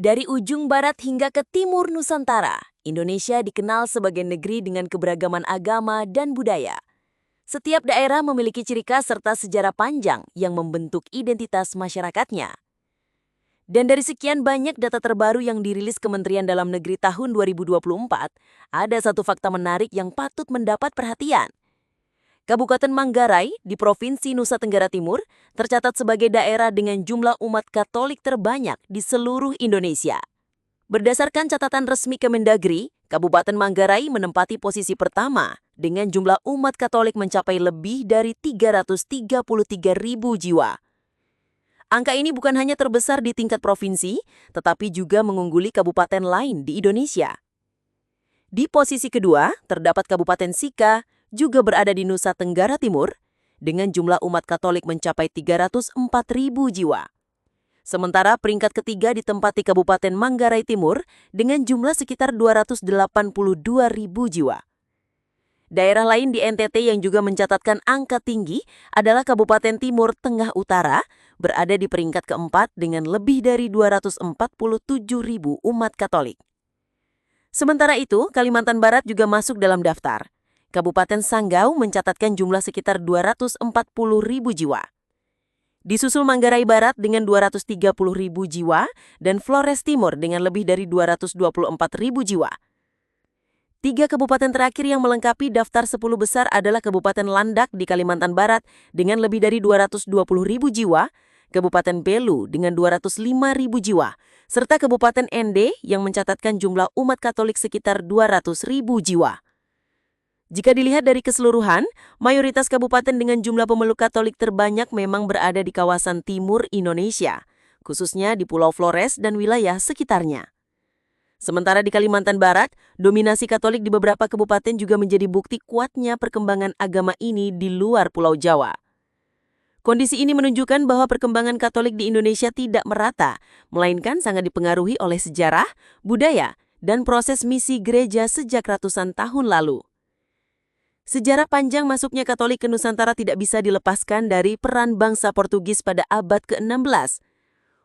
Dari ujung barat hingga ke timur Nusantara, Indonesia dikenal sebagai negeri dengan keberagaman agama dan budaya. Setiap daerah memiliki ciri khas serta sejarah panjang yang membentuk identitas masyarakatnya. Dan dari sekian banyak data terbaru yang dirilis Kementerian Dalam Negeri tahun 2024, ada satu fakta menarik yang patut mendapat perhatian. Kabupaten Manggarai di Provinsi Nusa Tenggara Timur tercatat sebagai daerah dengan jumlah umat Katolik terbanyak di seluruh Indonesia. Berdasarkan catatan resmi Kemendagri, Kabupaten Manggarai menempati posisi pertama dengan jumlah umat Katolik mencapai lebih dari 333.000 jiwa. Angka ini bukan hanya terbesar di tingkat provinsi, tetapi juga mengungguli kabupaten lain di Indonesia. Di posisi kedua, terdapat Kabupaten Sika, juga berada di Nusa Tenggara Timur, dengan jumlah umat Katolik mencapai 304.000 jiwa. Sementara peringkat ketiga ditempati Kabupaten Manggarai Timur dengan jumlah sekitar 282.000 jiwa. Daerah lain di NTT yang juga mencatatkan angka tinggi adalah Kabupaten Timur Tengah Utara, berada di peringkat keempat dengan lebih dari 247.000 umat Katolik. Sementara itu, Kalimantan Barat juga masuk dalam daftar. Kabupaten Sanggau mencatatkan jumlah sekitar 240.000 jiwa. Disusul Manggarai Barat dengan 230.000 jiwa dan Flores Timur dengan lebih dari 224.000 jiwa. 3 kabupaten terakhir yang melengkapi daftar 10 besar adalah Kabupaten Landak di Kalimantan Barat dengan lebih dari 220.000 jiwa, Kabupaten Belu dengan 205.000 jiwa, serta Kabupaten Ende yang mencatatkan jumlah umat Katolik sekitar 200.000 jiwa. Jika dilihat dari keseluruhan, mayoritas kabupaten dengan jumlah pemeluk Katolik terbanyak memang berada di kawasan timur Indonesia, khususnya di Pulau Flores dan wilayah sekitarnya. Sementara di Kalimantan Barat, dominasi Katolik di beberapa kabupaten juga menjadi bukti kuatnya perkembangan agama ini di luar Pulau Jawa. Kondisi ini menunjukkan bahwa perkembangan Katolik di Indonesia tidak merata, melainkan sangat dipengaruhi oleh sejarah, budaya, dan proses misi gereja sejak ratusan tahun lalu. Sejarah panjang masuknya Katolik ke Nusantara tidak bisa dilepaskan dari peran bangsa Portugis pada abad ke-16.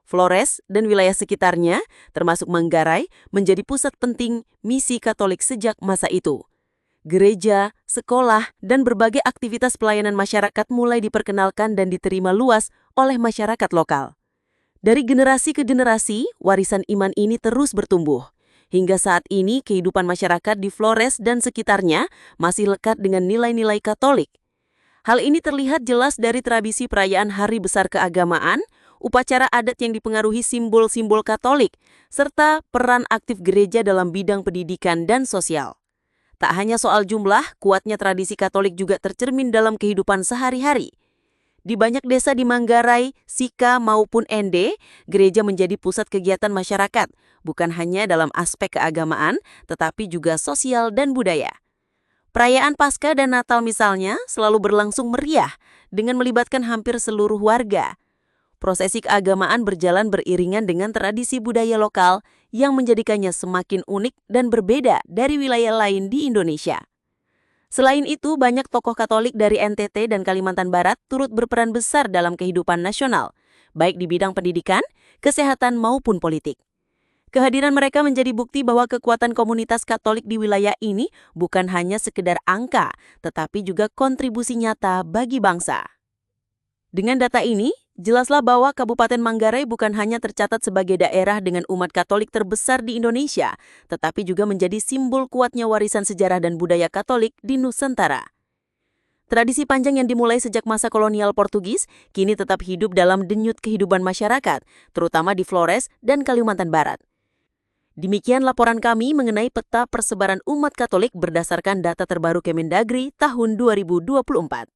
Flores dan wilayah sekitarnya, termasuk Manggarai, menjadi pusat penting misi Katolik sejak masa itu. Gereja, sekolah, dan berbagai aktivitas pelayanan masyarakat mulai diperkenalkan dan diterima luas oleh masyarakat lokal. Dari generasi ke generasi, warisan iman ini terus bertumbuh. Hingga saat ini, kehidupan masyarakat di Flores dan sekitarnya masih lekat dengan nilai-nilai Katolik. Hal ini terlihat jelas dari tradisi perayaan Hari Besar Keagamaan, upacara adat yang dipengaruhi simbol-simbol Katolik, serta peran aktif gereja dalam bidang pendidikan dan sosial. Tak hanya soal jumlah, kuatnya tradisi Katolik juga tercermin dalam kehidupan sehari-hari. Di banyak desa di Manggarai, Sika maupun Ende, gereja menjadi pusat kegiatan masyarakat, bukan hanya dalam aspek keagamaan, tetapi juga sosial dan budaya. Perayaan Paskah dan Natal misalnya selalu berlangsung meriah dengan melibatkan hampir seluruh warga. Prosesi keagamaan berjalan beriringan dengan tradisi budaya lokal yang menjadikannya semakin unik dan berbeda dari wilayah lain di Indonesia. Selain itu, banyak tokoh Katolik dari NTT dan Kalimantan Barat turut berperan besar dalam kehidupan nasional, baik di bidang pendidikan, kesehatan maupun politik. Kehadiran mereka menjadi bukti bahwa kekuatan komunitas Katolik di wilayah ini bukan hanya sekedar angka, tetapi juga kontribusi nyata bagi bangsa. Dengan data ini, jelaslah bahwa Kabupaten Manggarai bukan hanya tercatat sebagai daerah dengan umat Katolik terbesar di Indonesia, tetapi juga menjadi simbol kuatnya warisan sejarah dan budaya Katolik di Nusantara. Tradisi panjang yang dimulai sejak masa kolonial Portugis kini tetap hidup dalam denyut kehidupan masyarakat, terutama di Flores dan Kalimantan Barat. Demikian laporan kami mengenai peta persebaran umat Katolik berdasarkan data terbaru Kemendagri tahun 2024.